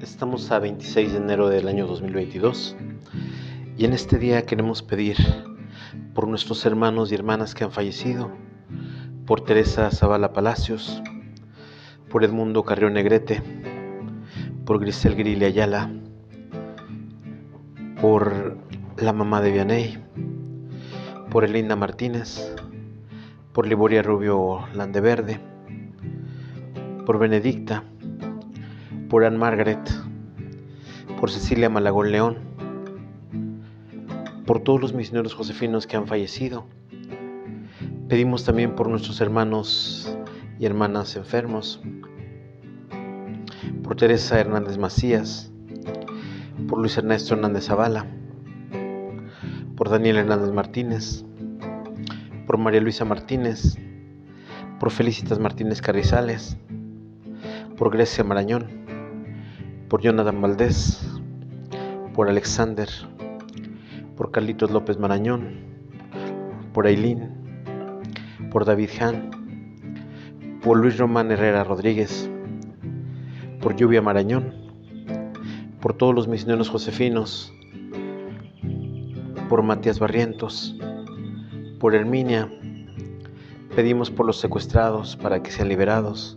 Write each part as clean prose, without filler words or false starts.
Estamos a 26 de enero del año 2022 y en este día queremos pedir por nuestros hermanos y hermanas que han fallecido, por Teresa Zavala Palacios, por Edmundo Carrión Negrete, por Grisel Grilli Ayala, por la mamá de Vianey, por Elinda Martínez, por Liboria Rubio Landeverde, por Benedicta, por Ann Margaret, por Cecilia Malagón León, por todos los misioneros josefinos que han fallecido. Pedimos también por nuestros hermanos y hermanas enfermos, por Teresa Hernández Macías, por Luis Ernesto Hernández Zavala, por Daniel Hernández Martínez, por María Luisa Martínez, por Felicitas Martínez Carrizales, por Grecia Marañón, por Jonathan Valdés, por Alexander, por Carlitos López Marañón, por Ailín, por David Han, por Luis Román Herrera Rodríguez, por Lluvia Marañón, por todos los misioneros josefinos, por Matías Barrientos, por Herminia. Pedimos por los secuestrados para que sean liberados,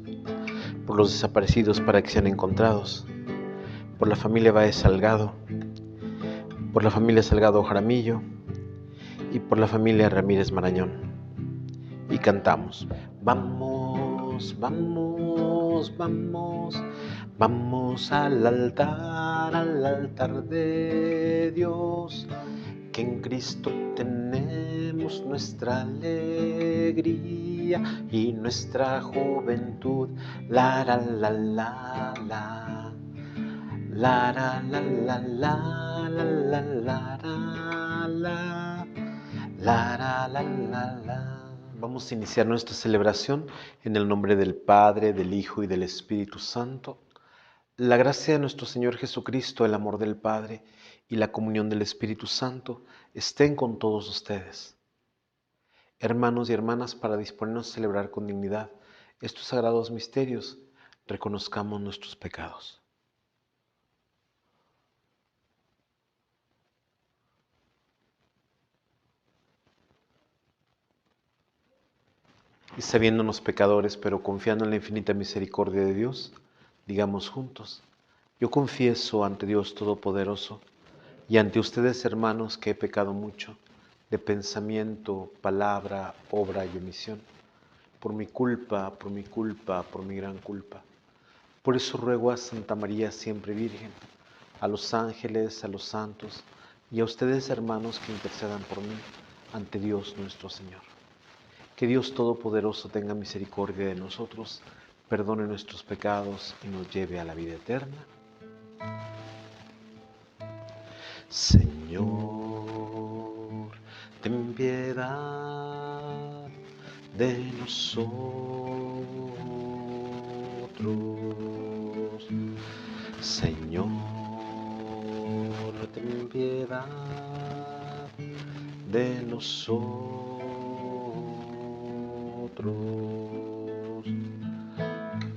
por los desaparecidos para que sean encontrados, por la familia Báez Salgado, por la familia Salgado Jaramillo y por la familia Ramírez Marañón. Y cantamos: vamos, vamos, vamos, vamos al altar de Dios, que en Cristo tenemos nuestra alegría y nuestra juventud. La la la la la, la la la la la, la la la la, la la la la. Vamos a iniciar nuestra celebración en el nombre del Padre, del Hijo y del Espíritu Santo. La gracia de nuestro Señor Jesucristo, el amor del Padre y la comunión del Espíritu Santo estén con todos ustedes. Hermanos y hermanas, para disponernos a celebrar con dignidad estos sagrados misterios, reconozcamos nuestros pecados. Y sabiéndonos pecadores, pero confiando en la infinita misericordia de Dios, digamos juntos: yo confieso ante Dios Todopoderoso y ante ustedes, hermanos, que he pecado mucho, de pensamiento, palabra, obra y omisión, por mi culpa, por mi gran culpa. Por eso ruego a Santa María siempre Virgen, a los ángeles, a los santos y a ustedes, hermanos, que intercedan por mí ante Dios nuestro Señor. Que Dios Todopoderoso tenga misericordia de nosotros, perdone nuestros pecados y nos lleve a la vida eterna. Señor, ten piedad de nosotros. Señor, ten piedad de nosotros.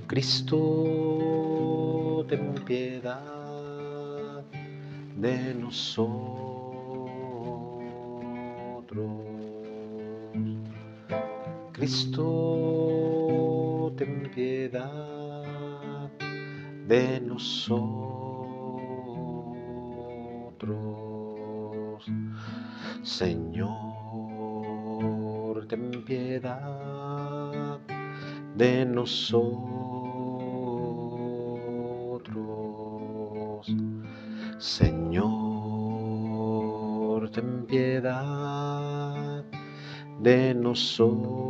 Cristo, ten piedad de nosotros. Cristo, ten piedad de nosotros. Señor, ten piedad de nosotros. Señor, ten piedad de nosotros.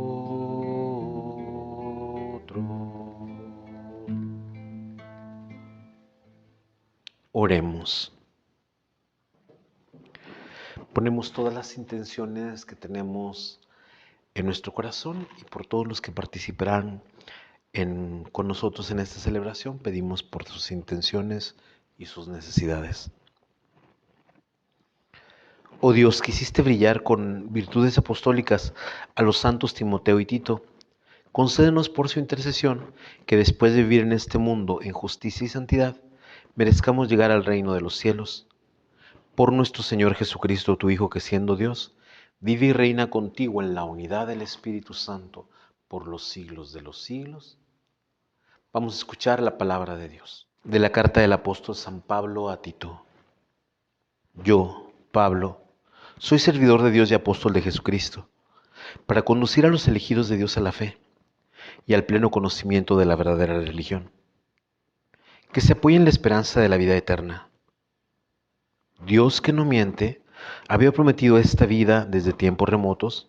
Oremos. Ponemos todas las intenciones que tenemos en nuestro corazón y por todos los que participarán con nosotros en esta celebración, pedimos por sus intenciones y sus necesidades. Oh Dios, que hiciste brillar con virtudes apostólicas a los santos Timoteo y Tito, concédenos por su intercesión que después de vivir en este mundo en justicia y santidad, merezcamos llegar al reino de los cielos. Por nuestro Señor Jesucristo, tu Hijo, que siendo Dios, vive y reina contigo en la unidad del Espíritu Santo por los siglos de los siglos. Vamos a escuchar la palabra de Dios. De la carta del apóstol San Pablo a Tito. Yo, Pablo, soy servidor de Dios y apóstol de Jesucristo, para conducir a los elegidos de Dios a la fe y al pleno conocimiento de la verdadera religión, que se apoye en la esperanza de la vida eterna. Dios, que no miente, había prometido esta vida desde tiempos remotos,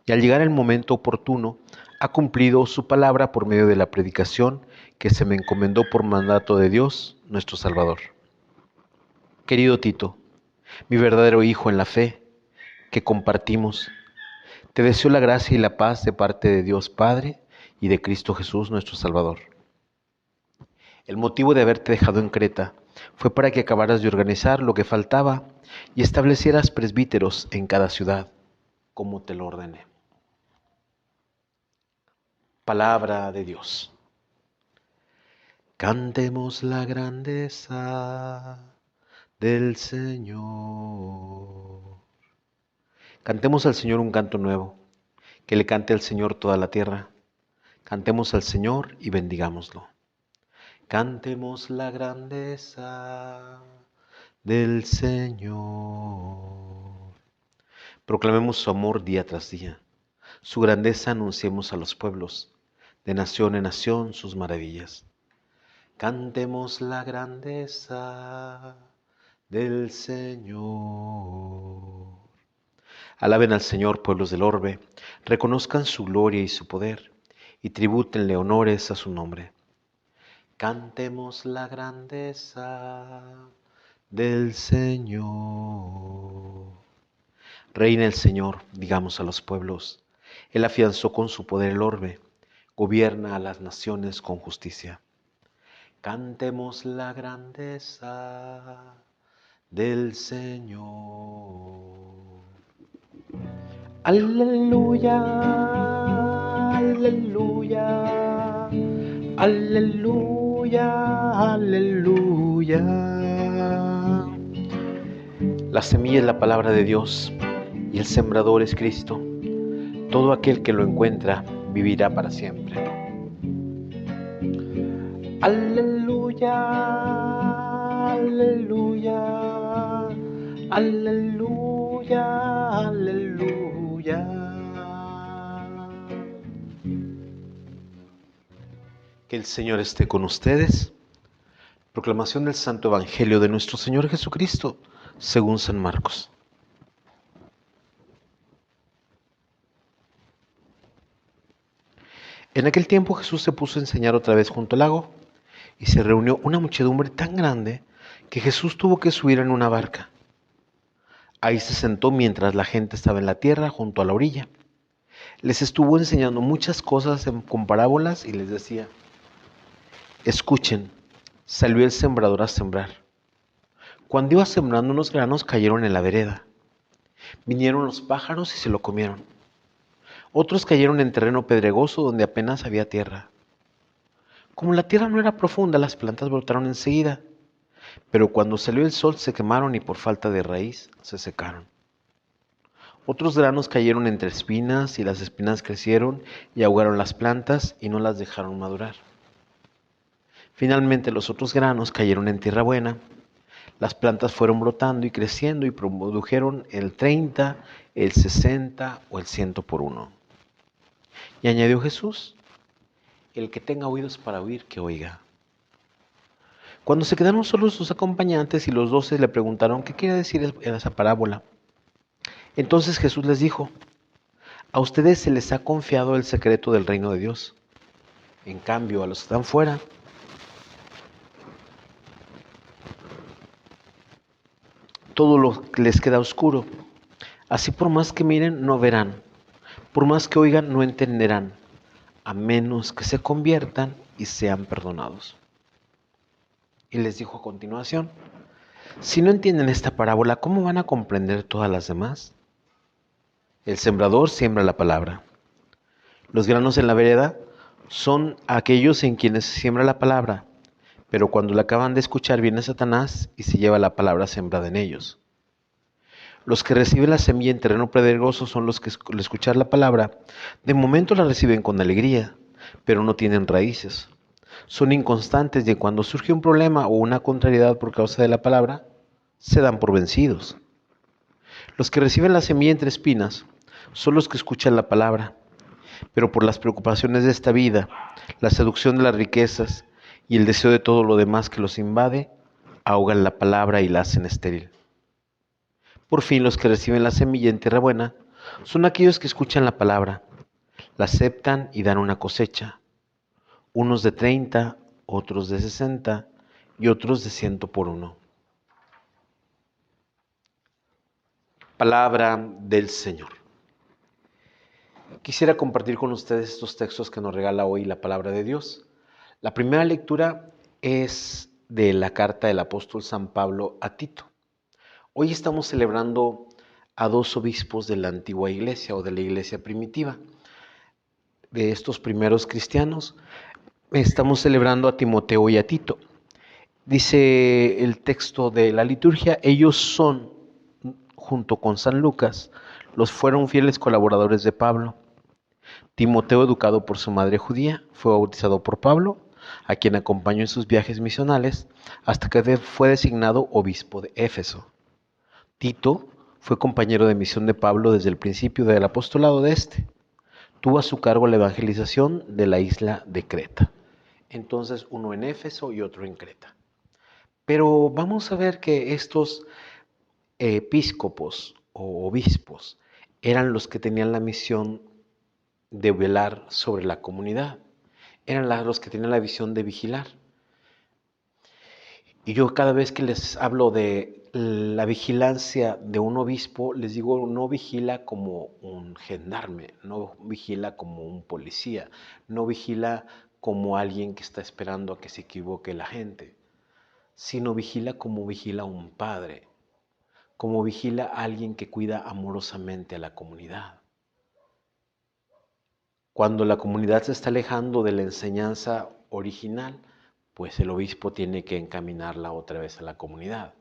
y al llegar el momento oportuno, ha cumplido su palabra por medio de la predicación que se me encomendó por mandato de Dios, nuestro Salvador. Querido Tito, mi verdadero hijo en la fe, que compartimos, te deseo la gracia y la paz de parte de Dios Padre y de Cristo Jesús, nuestro Salvador. El motivo de haberte dejado en Creta fue para que acabaras de organizar lo que faltaba y establecieras presbíteros en cada ciudad, como te lo ordené. Palabra de Dios. Cantemos la grandeza del Señor. Cantemos al Señor un canto nuevo, que le cante al Señor toda la tierra. Cantemos al Señor y bendigámoslo. Cantemos la grandeza del Señor. Proclamemos su amor día tras día. Su grandeza anunciemos a los pueblos, de nación en nación sus maravillas. Cantemos la grandeza del Señor. Alaben al Señor, pueblos del orbe, reconozcan su gloria y su poder, y tribútenle honores a su nombre. Cantemos la grandeza del Señor. Reina el Señor, digamos a los pueblos. Él afianzó con su poder el orbe, gobierna a las naciones con justicia. Cantemos la grandeza del Señor. Aleluya, aleluya, aleluya, aleluya. La semilla es la palabra de Dios y el sembrador es Cristo. Todo aquel que lo encuentra vivirá para siempre. Aleluya, aleluya, aleluya, aleluya. Que el Señor esté con ustedes. Proclamación del Santo Evangelio de nuestro Señor Jesucristo, según San Marcos. En aquel tiempo Jesús se puso a enseñar otra vez junto al lago, y se reunió una muchedumbre tan grande que Jesús tuvo que subir en una barca. Ahí se sentó mientras la gente estaba en la tierra junto a la orilla. Les estuvo enseñando muchas cosas con parábolas y les decía: escuchen, salió el sembrador a sembrar. Cuando iba sembrando, unos granos cayeron en la vereda. Vinieron los pájaros y se lo comieron. Otros cayeron en terreno pedregoso donde apenas había tierra. Como la tierra no era profunda, las plantas brotaron enseguida, pero cuando salió el sol se quemaron y por falta de raíz se secaron. Otros granos cayeron entre espinas y las espinas crecieron y ahogaron las plantas y no las dejaron madurar. Finalmente los otros granos cayeron en tierra buena. Las plantas fueron brotando y creciendo y produjeron el 30, el 60 o el 100 por uno. Y añadió Jesús: el que tenga oídos para oír, que oiga. Cuando se quedaron solos sus acompañantes y los 12 le preguntaron qué quería decir esa parábola. Entonces Jesús les dijo: a ustedes se les ha confiado el secreto del reino de Dios. En cambio, a los que están fuera, todo les queda oscuro. Así por más que miren, no verán. Por más que oigan, no entenderán, a menos que se conviertan y sean perdonados. Y les dijo a continuación: si no entienden esta parábola, ¿cómo van a comprender todas las demás? El sembrador siembra la palabra. Los granos en la vereda son aquellos en quienes se siembra la palabra, Pero cuando la acaban de escuchar viene Satanás y se lleva la palabra sembrada en ellos. Los que reciben la semilla en terreno pedregoso son los que al escuchar la palabra, de momento la reciben con alegría, pero no tienen raíces. Son inconstantes y cuando surge un problema o una contrariedad por causa de la palabra, se dan por vencidos. Los que reciben la semilla entre espinas son los que escuchan la palabra, pero por las preocupaciones de esta vida, la seducción de las riquezas y el deseo de todo lo demás que los invade, ahogan la palabra y la hacen estéril. Por fin, los que reciben la semilla en tierra buena son aquellos que escuchan la palabra, la aceptan y dan una cosecha, unos de 30, otros de 60 y otros de 100 por uno. Palabra del Señor. Quisiera compartir con ustedes estos textos que nos regala hoy la palabra de Dios. La primera lectura es de la carta del apóstol San Pablo a Tito. Hoy estamos celebrando a dos obispos de la antigua iglesia o de la iglesia primitiva. De estos primeros cristianos, estamos celebrando a Timoteo y a Tito. Dice el texto de la liturgia, ellos son, junto con San Lucas, fueron fieles colaboradores de Pablo. Timoteo, educado por su madre judía, fue bautizado por Pablo, a quien acompañó en sus viajes misionales, hasta que fue designado obispo de Éfeso. Tito fue compañero de misión de Pablo desde el principio del apostolado de este. Tuvo a su cargo la evangelización de la isla de Creta. Entonces, uno en Éfeso y otro en Creta. Pero vamos a ver que estos episcopos o obispos eran los que tenían la misión de velar sobre la comunidad. Eran los que tenían la visión de vigilar. Y yo cada vez que les hablo de la vigilancia de un obispo, les digo, no vigila como un gendarme, no vigila como un policía, no vigila como alguien que está esperando a que se equivoque la gente, sino vigila como vigila un padre, como vigila a alguien que cuida amorosamente a la comunidad. Cuando la comunidad se está alejando de la enseñanza original, pues el obispo tiene que encaminarla otra vez a la comunidad.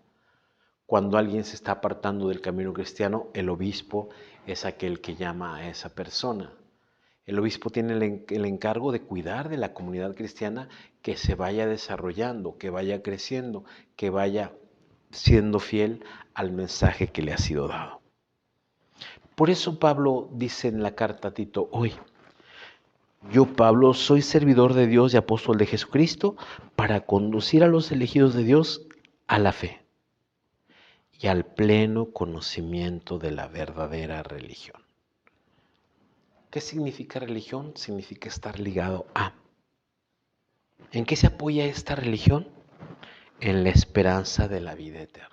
Cuando alguien se está apartando del camino cristiano, el obispo es aquel que llama a esa persona. El obispo tiene el encargo de cuidar de la comunidad cristiana, que se vaya desarrollando, que vaya creciendo, que vaya siendo fiel al mensaje que le ha sido dado. Por eso Pablo dice en la carta a Tito hoy: yo, Pablo, soy servidor de Dios y apóstol de Jesucristo para conducir a los elegidos de Dios a la fe y al pleno conocimiento de la verdadera religión. ¿Qué significa religión? Significa estar ligado a. ¿En qué se apoya esta religión? En la esperanza de la vida eterna.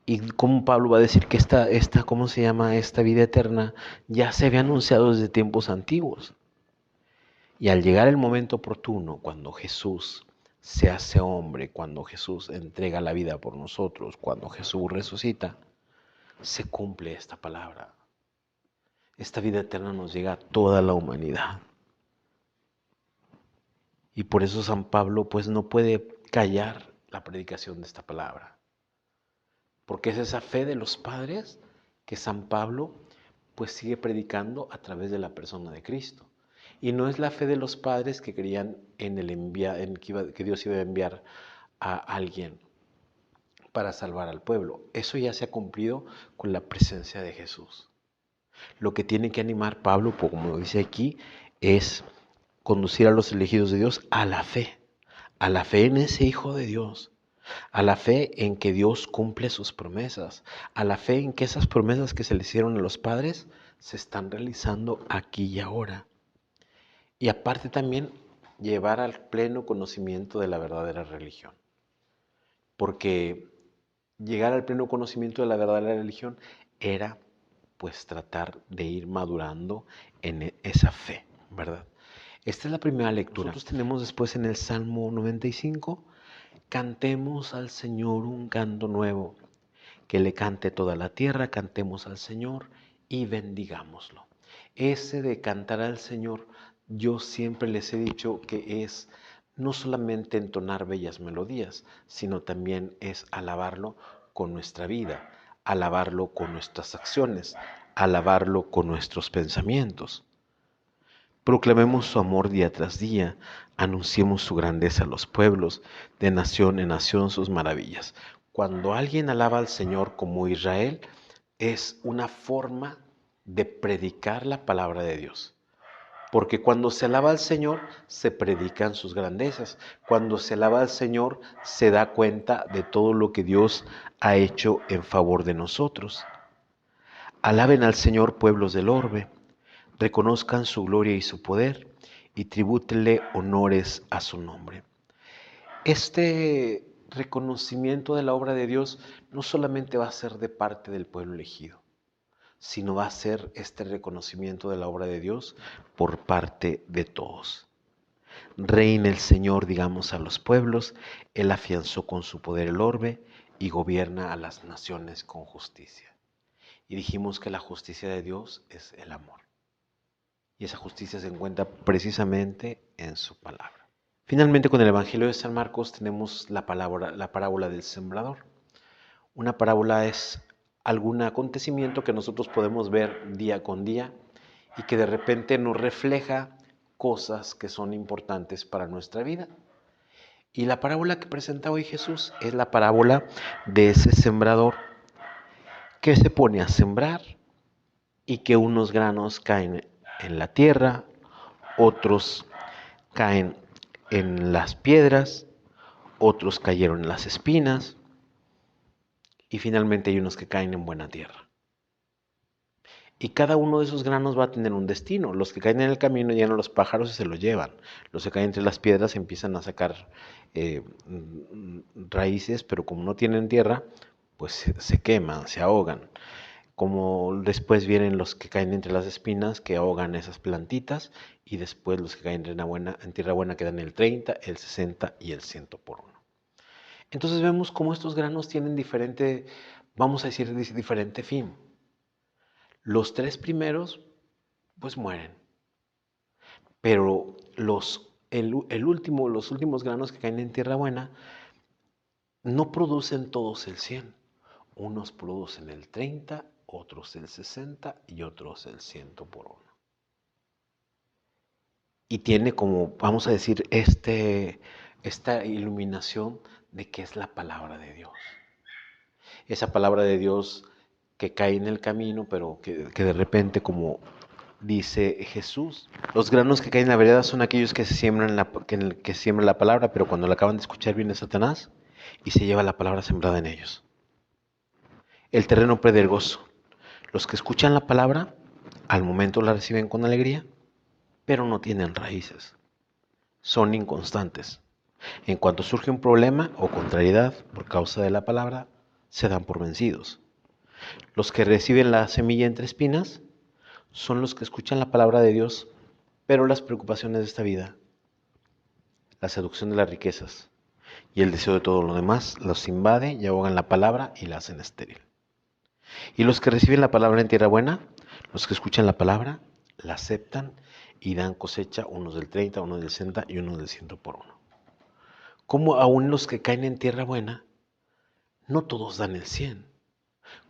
Y como Pablo va a decir que esta vida eterna ya se había anunciado desde tiempos antiguos. Y al llegar el momento oportuno, cuando Jesús se hace hombre, cuando Jesús entrega la vida por nosotros, cuando Jesús resucita, se cumple esta palabra. Esta vida eterna nos llega a toda la humanidad. Y por eso San Pablo pues no puede callar la predicación de esta palabra. Porque es esa fe de los padres que San Pablo pues sigue predicando a través de la persona de Cristo. Y no es la fe de los padres que creían que Dios iba a enviar a alguien para salvar al pueblo. Eso ya se ha cumplido con la presencia de Jesús. Lo que tiene que animar Pablo, como dice aquí, es conducir a los elegidos de Dios a la fe en ese Hijo de Dios, a la fe en que Dios cumple sus promesas, a la fe en que esas promesas que se le hicieron a los padres se están realizando aquí y ahora. Y aparte también llevar al pleno conocimiento de la verdadera religión. Porque llegar al pleno conocimiento de la verdadera religión era pues tratar de ir madurando en esa fe, ¿verdad? Esta es la primera lectura. Nosotros tenemos después en el Salmo 95, cantemos al Señor un canto nuevo, que le cante toda la tierra, cantemos al Señor y bendigámoslo. Ese de cantar al Señor, yo siempre les he dicho que es no solamente entonar bellas melodías, sino también es alabarlo con nuestra vida, alabarlo con nuestras acciones, alabarlo con nuestros pensamientos. Proclamemos su amor día tras día, anunciemos su grandeza a los pueblos, de nación en nación sus maravillas. Cuando alguien alaba al Señor como Israel, es una forma de predicar la palabra de Dios. Porque cuando se alaba al Señor, se predican sus grandezas. Cuando se alaba al Señor, se da cuenta de todo lo que Dios ha hecho en favor de nosotros. Alaben al Señor, pueblos del orbe, reconozcan su gloria y su poder, y tribútenle honores a su nombre. Este reconocimiento de la obra de Dios no solamente va a ser de parte del pueblo elegido, sino va a ser este reconocimiento de la obra de Dios por parte de todos. Reina el Señor, digamos, a los pueblos, Él afianzó con su poder el orbe y gobierna a las naciones con justicia. Y dijimos que la justicia de Dios es el amor. Y esa justicia se encuentra precisamente en su palabra. Finalmente, con el Evangelio de San Marcos tenemos la parábola del sembrador. Una parábola es algún acontecimiento que nosotros podemos ver día con día y que de repente nos refleja cosas que son importantes para nuestra vida. Y la parábola que presenta hoy Jesús es la parábola de ese sembrador que se pone a sembrar y que unos granos caen en la tierra, otros caen en las piedras, otros cayeron en las espinas y finalmente hay unos que caen en buena tierra. Y cada uno de esos granos va a tener un destino. Los que caen en el camino llegan a los pájaros y se los llevan. Los que caen entre las piedras empiezan a sacar raíces, pero como no tienen tierra, pues se queman, se ahogan. Como después vienen los que caen entre las espinas, que ahogan esas plantitas, y después los que caen en tierra buena que dan el 30, el 60 y el 100 por uno. Entonces vemos cómo estos granos tienen diferente, vamos a decir, diferente fin. Los tres primeros, pues mueren. Pero los últimos granos que caen en tierra buena no producen todos el 100. Unos producen el 30, otros el 60 y otros el 100 por uno. Y tiene como, vamos a decir, esta iluminación de que es la palabra de Dios. Esa palabra de Dios que cae en el camino, pero que de repente, como dice Jesús, los granos que caen en la vereda son aquellos que siembran la palabra, pero cuando la acaban de escuchar viene Satanás y se lleva la palabra sembrada en ellos. El terreno pedregoso. Los que escuchan la palabra, al momento la reciben con alegría, pero no tienen raíces. Son inconstantes. En cuanto surge un problema o contrariedad por causa de la palabra, se dan por vencidos. Los que reciben la semilla entre espinas son los que escuchan la palabra de Dios, pero las preocupaciones de esta vida, la seducción de las riquezas y el deseo de todo lo demás los invade y ahogan la palabra y la hacen estéril. Y los que reciben la palabra en tierra buena, los que escuchan la palabra, la aceptan y dan cosecha, unos del 30, unos del 60 y unos del 100 por uno. Como aún los que caen en tierra buena, no todos dan el 100.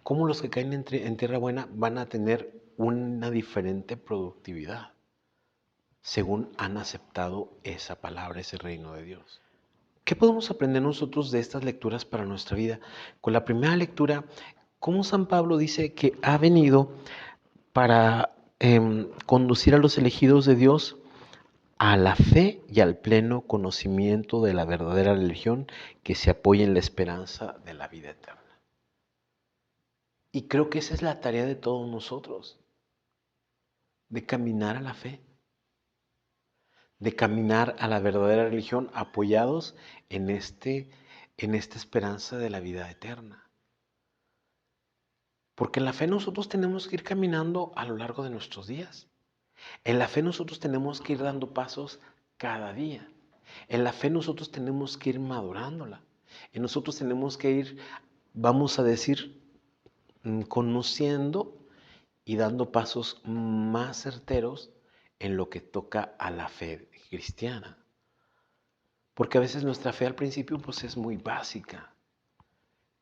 Como los que caen en tierra buena van a tener una diferente productividad, según han aceptado esa palabra, ese reino de Dios. ¿Qué podemos aprender nosotros de estas lecturas para nuestra vida? Con la primera lectura, cómo San Pablo dice que ha venido para conducir a los elegidos de Dios a la fe y al pleno conocimiento de la verdadera religión que se apoya en la esperanza de la vida eterna. Y creo que esa es la tarea de todos nosotros, de caminar a la fe, de caminar a la verdadera religión apoyados en esta esperanza de la vida eterna. Porque en la fe nosotros tenemos que ir caminando a lo largo de nuestros días. En la fe nosotros tenemos que ir dando pasos cada día. En la fe nosotros tenemos que ir madurándola. En nosotros tenemos que ir, vamos a decir, conociendo y dando pasos más certeros en lo que toca a la fe cristiana. Porque a veces nuestra fe al principio pues es muy básica,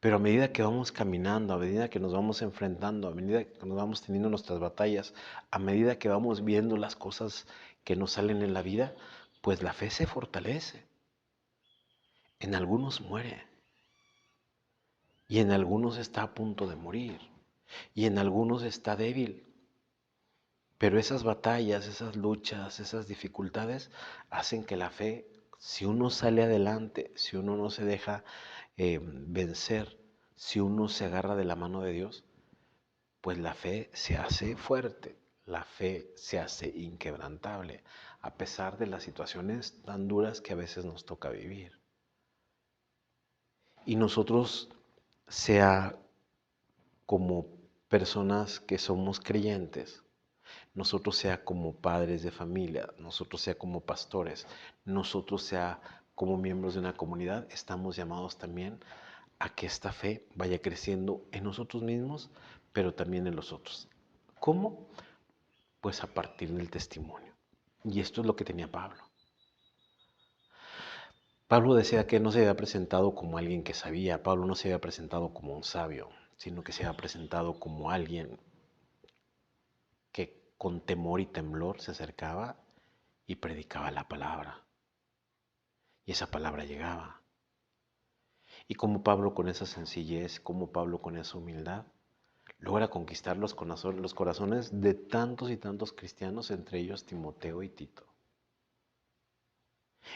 pero a medida que vamos caminando, a medida que nos vamos enfrentando, a medida que nos vamos teniendo nuestras batallas, a medida que vamos viendo las cosas que nos salen en la vida, pues la fe se fortalece. En algunos muere y en algunos está a punto de morir y en algunos está débil. Pero esas batallas, esas luchas, esas dificultades hacen que la fe, si uno sale adelante, si uno no se deja vencer, si uno se agarra de la mano de Dios, pues la fe se hace fuerte, la fe se hace inquebrantable, a pesar de las situaciones tan duras que a veces nos toca vivir. Y nosotros, sea como personas que somos creyentes, nosotros sea como padres de familia, nosotros sea como pastores, nosotros sea como miembros de una comunidad, estamos llamados también a que esta fe vaya creciendo en nosotros mismos, pero también en los otros. ¿Cómo? Pues a partir del testimonio. Y esto es lo que tenía Pablo. Pablo decía que no se había presentado como alguien que sabía, Pablo no se había presentado como un sabio, sino que se había presentado como alguien que con temor y temblor se acercaba y predicaba la palabra. Y esa palabra llegaba. Y como Pablo con esa sencillez, como Pablo con esa humildad, logra conquistar los corazones de tantos y tantos cristianos, entre ellos Timoteo y Tito.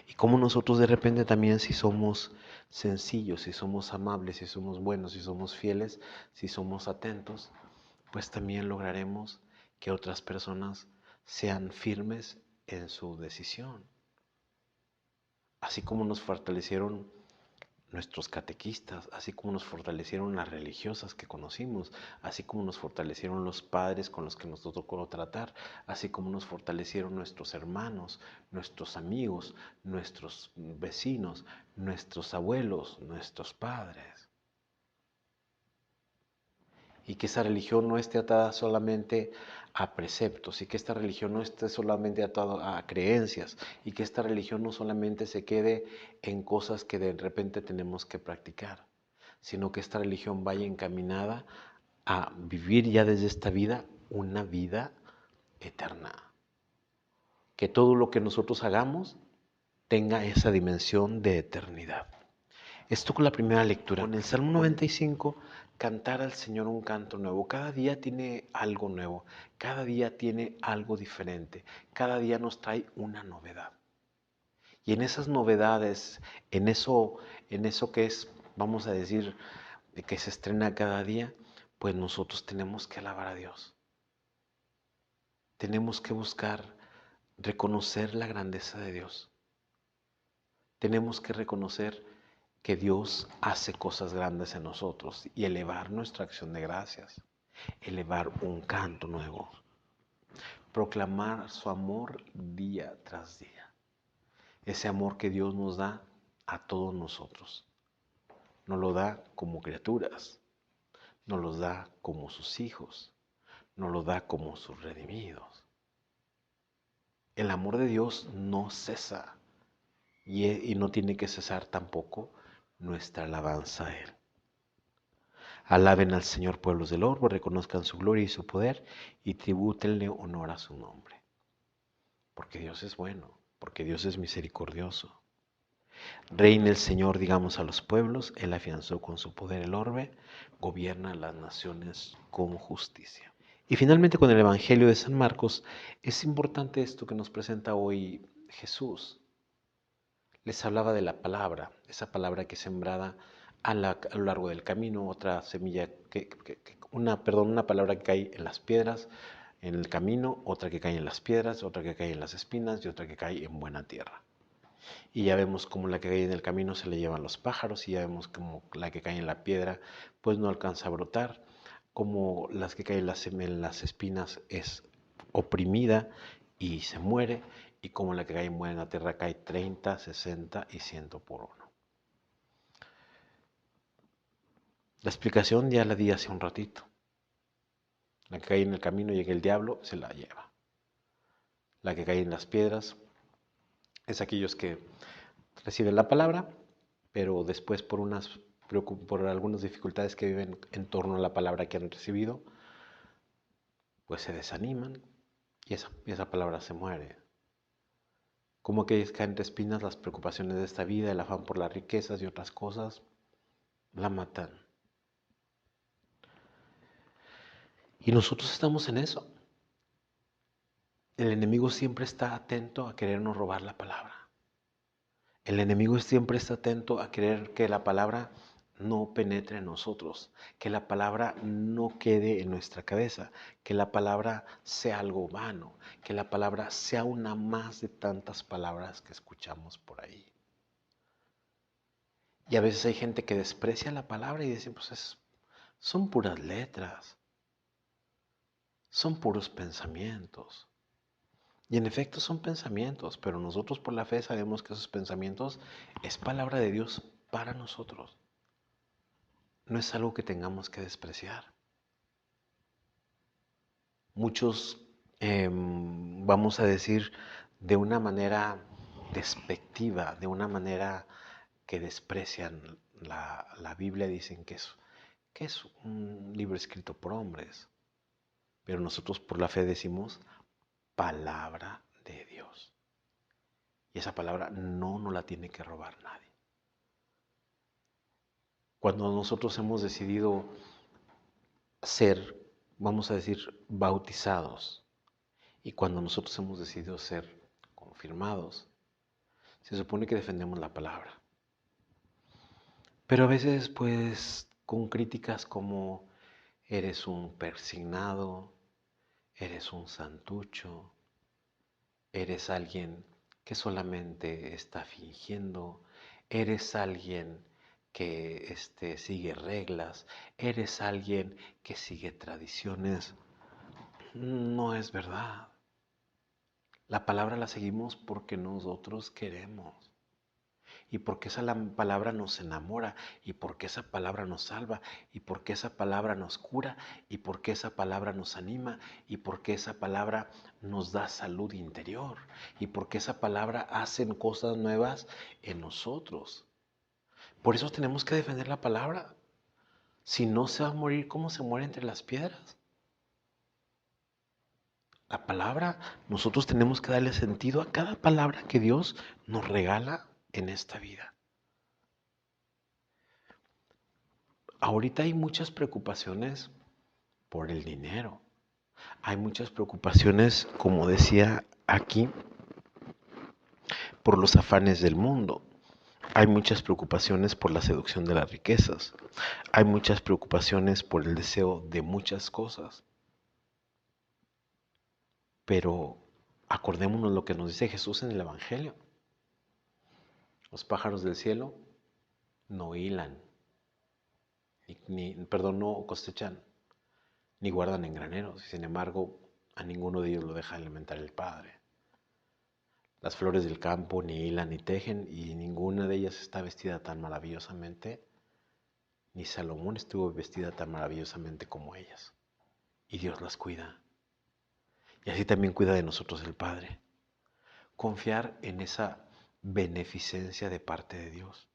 Y como nosotros de repente también, si somos sencillos, si somos amables, si somos buenos, si somos fieles, si somos atentos, pues también lograremos que otras personas sean firmes en su decisión. Así como nos fortalecieron nuestros catequistas, así como nos fortalecieron las religiosas que conocimos, así como nos fortalecieron los padres con los que nos tocó tratar, así como nos fortalecieron nuestros hermanos, nuestros amigos, nuestros vecinos, nuestros abuelos, nuestros padres. Y que esa religión no esté atada solamente a preceptos, y que esta religión no esté solamente atada a creencias, y que esta religión no solamente se quede en cosas que de repente tenemos que practicar, sino que esta religión vaya encaminada a vivir ya desde esta vida una vida eterna. Que todo lo que nosotros hagamos tenga esa dimensión de eternidad. Esto con la primera lectura. Con el Salmo 95, cantar al Señor un canto nuevo. Cada día tiene algo nuevo, cada día tiene algo diferente, cada día nos trae una novedad. Y en esas novedades, en eso que es, vamos a decir, que se estrena cada día, pues nosotros tenemos que alabar a Dios. Tenemos que buscar reconocer la grandeza de Dios. Tenemos que reconocer que Dios hace cosas grandes en nosotros y elevar nuestra acción de gracias, elevar un canto nuevo, proclamar su amor día tras día, ese amor que Dios nos da a todos nosotros. Nos lo da como criaturas, nos lo da como sus hijos, nos lo da como sus redimidos. El amor de Dios no cesa y no tiene que cesar tampoco nuestra alabanza a Él. Alaben al Señor pueblos del orbe, reconozcan su gloria y su poder y tribútenle honor a su nombre. Porque Dios es bueno, porque Dios es misericordioso. Reina el Señor, digamos a los pueblos, Él afianzó con su poder el orbe, gobierna las naciones con justicia. Y finalmente con el Evangelio de San Marcos, es importante esto que nos presenta hoy Jesús. Les hablaba de la palabra, esa palabra que es sembrada a lo largo del camino, otra semilla, una palabra que cae en las piedras, en el camino, otra que cae en las piedras, otra que cae en las espinas y otra que cae en buena tierra. Y ya vemos cómo la que cae en el camino se le llevan los pájaros y ya vemos cómo la que cae en la piedra pues no alcanza a brotar, como las que caen en las espinas es oprimida y se muere, y como la que cae en buena tierra cae 30, 60 y 100 por uno. La explicación ya la di hace un ratito. La que cae en el camino llega el diablo, se la lleva. La que cae en las piedras es aquellos que reciben la palabra, pero después por algunas dificultades que viven en torno a la palabra que han recibido, pues se desaniman y esa palabra se muere. Como aquellos que caen entre espinas, las preocupaciones de esta vida, el afán por las riquezas y otras cosas, la matan. Y nosotros estamos en eso. El enemigo siempre está atento a querernos robar la palabra. El enemigo siempre está atento a querer que la palabra no penetre en nosotros, que la palabra no quede en nuestra cabeza, que la palabra sea algo vano, que la palabra sea una más de tantas palabras que escuchamos por ahí. Y a veces hay gente que desprecia la palabra y dice, pues son puras letras, son puros pensamientos. Y en efecto son pensamientos, pero nosotros por la fe sabemos que esos pensamientos es palabra de Dios para nosotros. No es algo que tengamos que despreciar. Muchos, vamos a decir, de una manera despectiva, de una manera que desprecian la Biblia, dicen que es un libro escrito por hombres. Pero nosotros por la fe decimos palabra de Dios. Y esa palabra no nos la tiene que robar nadie. Cuando nosotros hemos decidido ser, vamos a decir, bautizados, y cuando nosotros hemos decidido ser confirmados, se supone que defendemos la palabra. Pero a veces, pues, con críticas como eres un persignado, eres un santucho, eres alguien que solamente está fingiendo, eres alguien que sigue reglas, eres alguien que sigue tradiciones. No es verdad. La palabra la seguimos porque nosotros queremos. Y porque esa palabra nos enamora, y porque esa palabra nos salva, y porque esa palabra nos cura, y porque esa palabra nos anima, y porque esa palabra nos da salud interior, y porque esa palabra hace cosas nuevas en nosotros. Por eso tenemos que defender la palabra. Si no, se va a morir como se muere entre las piedras. La palabra, nosotros tenemos que darle sentido a cada palabra que Dios nos regala en esta vida. Ahorita hay muchas preocupaciones por el dinero. Hay muchas preocupaciones, como decía aquí, por los afanes del mundo. Hay muchas preocupaciones por la seducción de las riquezas. Hay muchas preocupaciones por el deseo de muchas cosas. Pero acordémonos lo que nos dice Jesús en el Evangelio. Los pájaros del cielo no hilan, no cosechan, ni guardan en graneros, y sin embargo a ninguno de ellos lo deja alimentar el Padre. Las flores del campo ni hilan ni tejen, y ninguna de ellas está vestida tan maravillosamente, ni Salomón estuvo vestida tan maravillosamente como ellas. Y Dios las cuida. Y así también cuida de nosotros el Padre. Confiar en esa beneficencia de parte de Dios.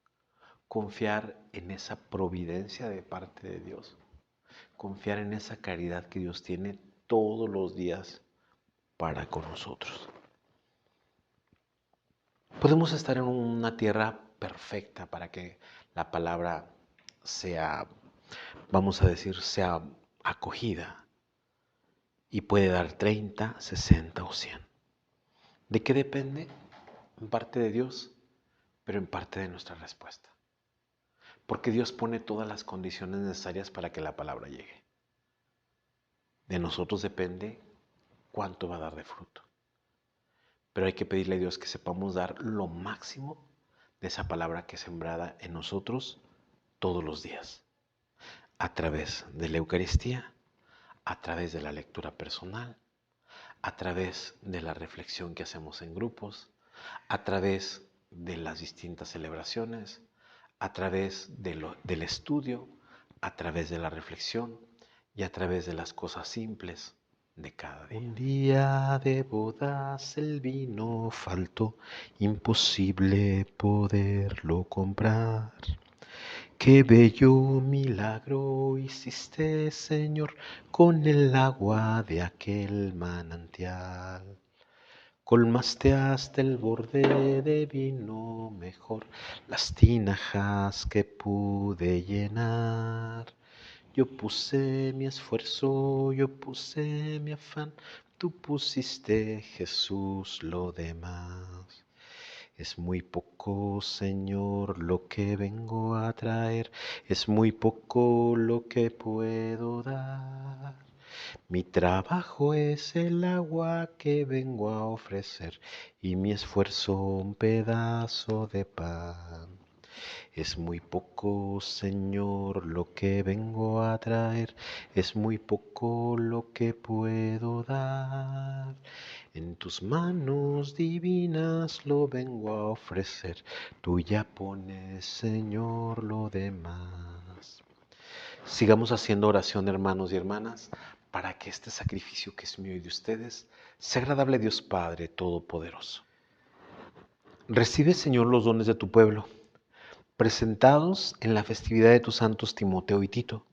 Confiar en esa providencia de parte de Dios. Confiar en esa caridad que Dios tiene todos los días para con nosotros. Podemos estar en una tierra perfecta para que la palabra sea, vamos a decir, sea acogida y puede dar 30, 60 o 100. ¿De qué depende? En parte de Dios, pero en parte de nuestra respuesta. Porque Dios pone todas las condiciones necesarias para que la palabra llegue. De nosotros depende cuánto va a dar de fruto. Pero hay que pedirle a Dios que sepamos dar lo máximo de esa palabra que es sembrada en nosotros todos los días. A través de la Eucaristía, a través de la lectura personal, a través de la reflexión que hacemos en grupos, a través de las distintas celebraciones, a través del estudio, a través de la reflexión y a través de las cosas simples de cada día. Un día de bodas el vino faltó, imposible poderlo comprar. Qué bello milagro hiciste, Señor, con el agua de aquel manantial. Colmaste hasta el borde de vino mejor las tinajas que pude llenar. Yo puse mi esfuerzo, yo puse mi afán, tú pusiste, Jesús, lo demás. Es muy poco, Señor, lo que vengo a traer, es muy poco lo que puedo dar. Mi trabajo es el agua que vengo a ofrecer y mi esfuerzo un pedazo de pan. Es muy poco, Señor, lo que vengo a traer, es muy poco lo que puedo dar. En tus manos divinas lo vengo a ofrecer, tú ya pones, Señor, lo demás. Sigamos haciendo oración, hermanos y hermanas, para que este sacrificio que es mío y de ustedes sea agradable a Dios Padre Todopoderoso. Recibe, Señor, los dones de tu pueblo, presentados en la festividad de tus santos Timoteo y Tito,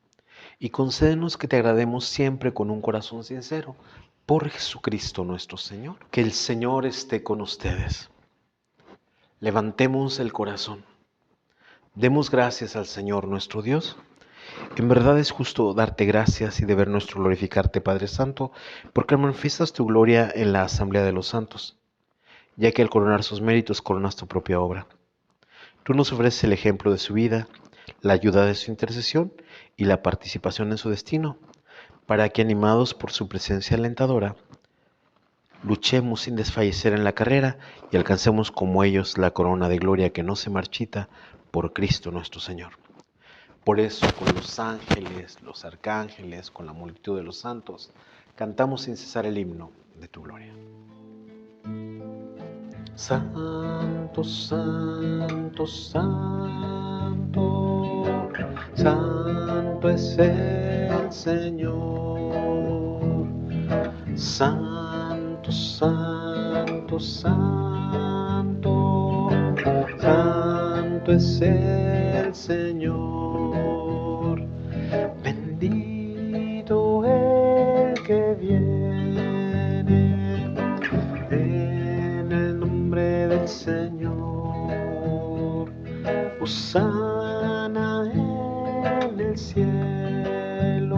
y concédenos que te agrademos siempre con un corazón sincero, por Jesucristo nuestro Señor. Que el Señor esté con ustedes. Levantemos el corazón. Demos gracias al Señor nuestro Dios. En verdad es justo darte gracias y deber nuestro glorificarte, Padre Santo, porque manifiestas tu gloria en la asamblea de los santos, ya que al coronar sus méritos coronas tu propia obra. Tú nos ofreces el ejemplo de su vida, la ayuda de su intercesión y la participación en su destino, para que, animados por su presencia alentadora, luchemos sin desfallecer en la carrera y alcancemos como ellos la corona de gloria que no se marchita por Cristo nuestro Señor. Por eso, con los ángeles, los arcángeles, con la multitud de los santos, cantamos sin cesar el himno de tu gloria. Santo, santo, santo, santo es el Señor. Santo, santo, santo, santo es el Señor. Bendito el que viene en el nombre del Señor. Hosana en el cielo,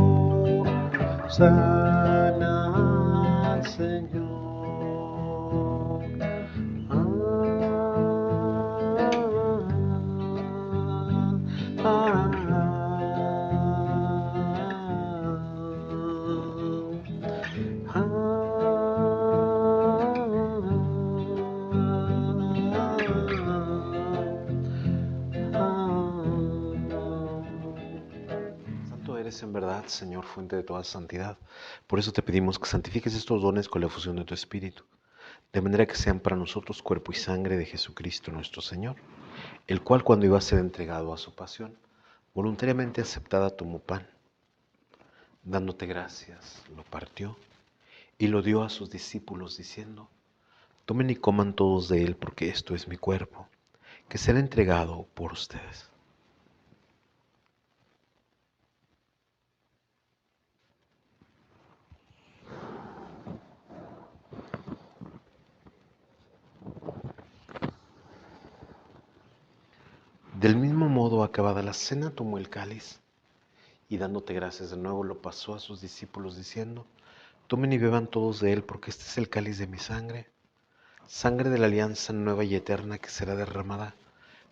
hosana al Señor. En verdad, Señor, fuente de toda santidad. Por eso te pedimos que santifiques estos dones con la efusión de tu Espíritu, de manera que sean para nosotros cuerpo y sangre de Jesucristo nuestro Señor, el cual, cuando iba a ser entregado a su pasión, voluntariamente aceptada tomó pan, dándote gracias, lo partió y lo dio a sus discípulos, diciendo: tomen y coman todos de él, porque esto es mi cuerpo, que será entregado por ustedes. Del mismo modo, acabada la cena, tomó el cáliz y, dándote gracias de nuevo, lo pasó a sus discípulos, diciendo: tomen y beban todos de él, porque este es el cáliz de mi sangre, sangre de la alianza nueva y eterna, que será derramada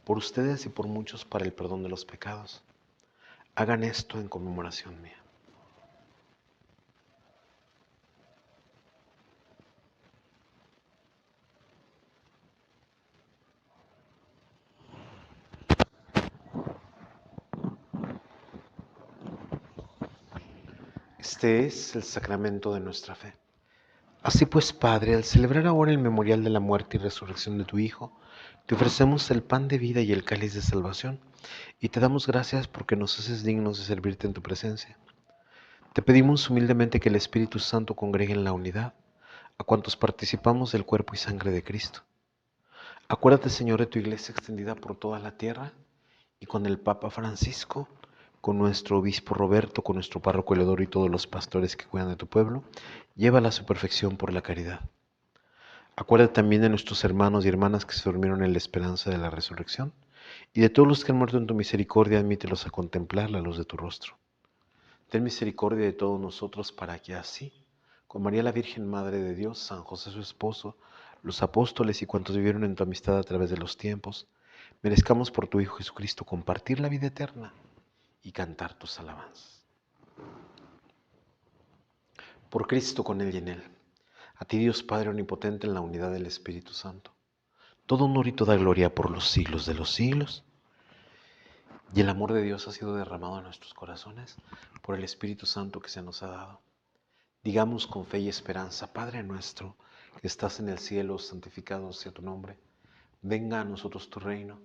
por ustedes y por muchos para el perdón de los pecados. Hagan esto en conmemoración mía. Este es el sacramento de nuestra fe. Así pues, Padre, al celebrar ahora el memorial de la muerte y resurrección de tu Hijo, te ofrecemos el pan de vida y el cáliz de salvación, y te damos gracias porque nos haces dignos de servirte en tu presencia. Te pedimos humildemente que el Espíritu Santo congregue en la unidad a cuantos participamos del cuerpo y sangre de Cristo. Acuérdate, Señor, de tu iglesia extendida por toda la tierra y con el Papa Francisco, con nuestro obispo Roberto, con nuestro párroco Eleodoro y todos los pastores que cuidan de tu pueblo, llévala a su perfección por la caridad. Acuérdate también de nuestros hermanos y hermanas que se durmieron en la esperanza de la resurrección, y de todos los que han muerto en tu misericordia, admítelos a contemplar la luz de tu rostro. Ten misericordia de todos nosotros para que así, con María la Virgen Madre de Dios, San José su esposo, los apóstoles y cuantos vivieron en tu amistad a través de los tiempos, merezcamos por tu Hijo Jesucristo compartir la vida eterna y cantar tus alabanzas. Por Cristo, con Él y en Él, a ti Dios Padre Omnipotente en la unidad del Espíritu Santo, todo honor y toda gloria por los siglos de los siglos. Y el amor de Dios ha sido derramado en nuestros corazones por el Espíritu Santo que se nos ha dado. Digamos con fe y esperanza: Padre nuestro, que estás en el cielo, santificado sea tu nombre. Venga a nosotros tu reino.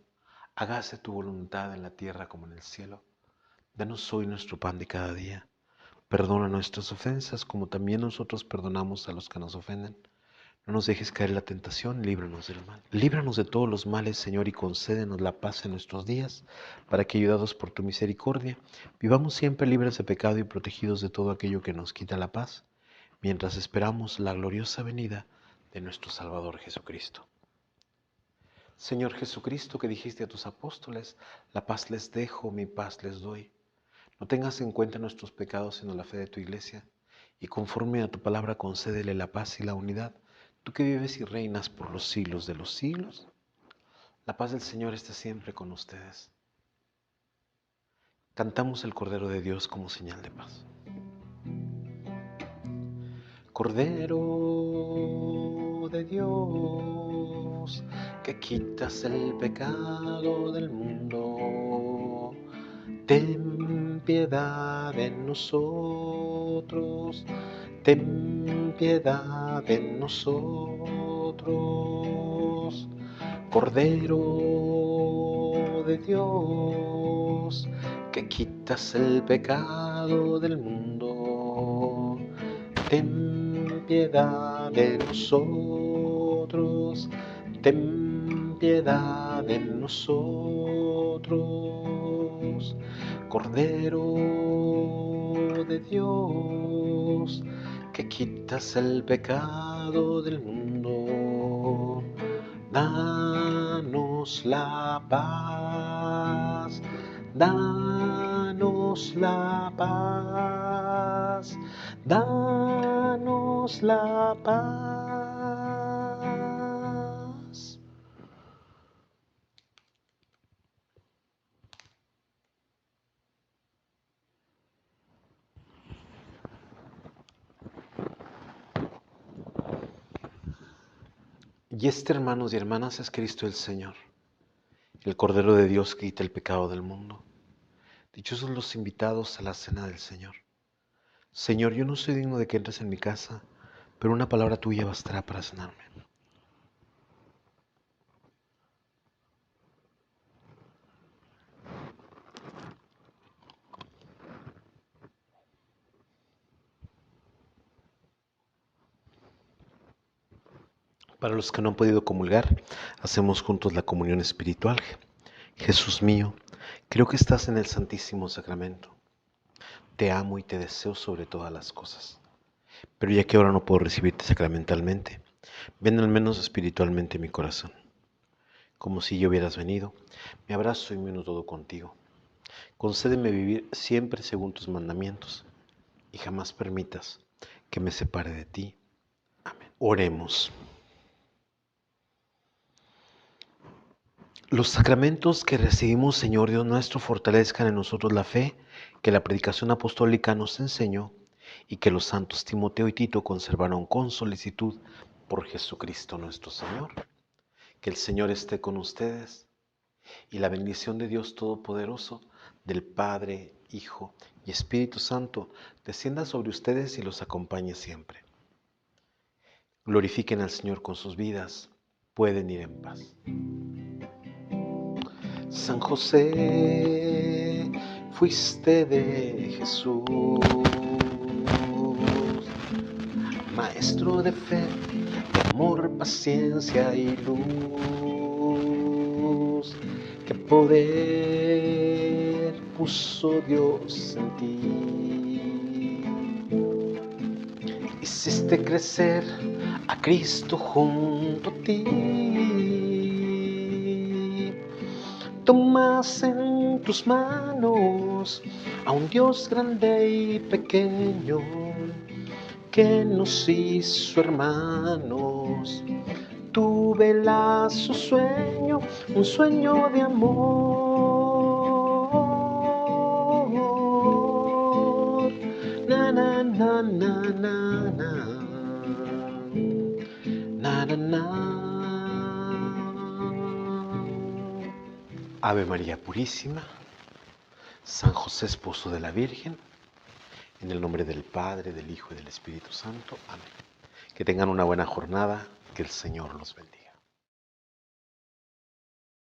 Hágase tu voluntad en la tierra como en el cielo. Danos hoy nuestro pan de cada día. Perdona nuestras ofensas como también nosotros perdonamos a los que nos ofenden. No nos dejes caer en la tentación, líbranos del mal. Líbranos de todos los males, Señor, y concédenos la paz en nuestros días, para que, ayudados por tu misericordia, vivamos siempre libres de pecado y protegidos de todo aquello que nos quita la paz, mientras esperamos la gloriosa venida de nuestro Salvador Jesucristo. Señor Jesucristo, que dijiste a tus apóstoles: la paz les dejo, mi paz les doy. No tengas en cuenta nuestros pecados, sino la fe de tu iglesia, y conforme a tu palabra concédele la paz y la unidad, tú que vives y reinas por los siglos de los siglos. La paz del Señor esté siempre con ustedes. Cantamos el Cordero de Dios como señal de paz. Cordero de Dios, que quitas el pecado del mundo, ten piedad de nosotros, ten piedad de nosotros. Cordero de Dios, que quitas el pecado del mundo, ten piedad de nosotros, ten piedad de nosotros. Cordero de Dios, que quitas el pecado del mundo, danos la paz, danos la paz, danos la paz. Y este, hermanos y hermanas, es Cristo el Señor, el Cordero de Dios que quita el pecado del mundo. Dichosos los invitados a la cena del Señor. Señor, yo no soy digno de que entres en mi casa, pero una palabra tuya bastará para sanarme. Para los que no han podido comulgar, hacemos juntos la comunión espiritual. Jesús mío, creo que estás en el Santísimo Sacramento. Te amo y te deseo sobre todas las cosas. Pero ya que ahora no puedo recibirte sacramentalmente, ven al menos espiritualmente en mi corazón. Como si yo hubieras venido, me abrazo y me uno todo contigo. Concédeme vivir siempre según tus mandamientos y jamás permitas que me separe de ti. Amén. Oremos. Los sacramentos que recibimos, Señor Dios nuestro, fortalezcan en nosotros la fe que la predicación apostólica nos enseñó y que los santos Timoteo y Tito conservaron con solicitud por Jesucristo nuestro Señor. Que el Señor esté con ustedes y la bendición de Dios Todopoderoso, del Padre, Hijo y Espíritu Santo, descienda sobre ustedes y los acompañe siempre. Glorifiquen al Señor con sus vidas. Pueden ir en paz. San José, fuiste de Jesús, Maestro de fe, de amor, paciencia y luz. Qué poder puso Dios en ti. Hiciste crecer a Cristo junto a ti. Tomas en tus manos a un Dios grande y pequeño que nos hizo hermanos. Tú velas su sueño, un sueño de amor. Na na na na na na. Na na na. Ave María Purísima, San José Esposo de la Virgen, en el nombre del Padre, del Hijo y del Espíritu Santo. Amén. Que tengan una buena jornada, que el Señor los bendiga.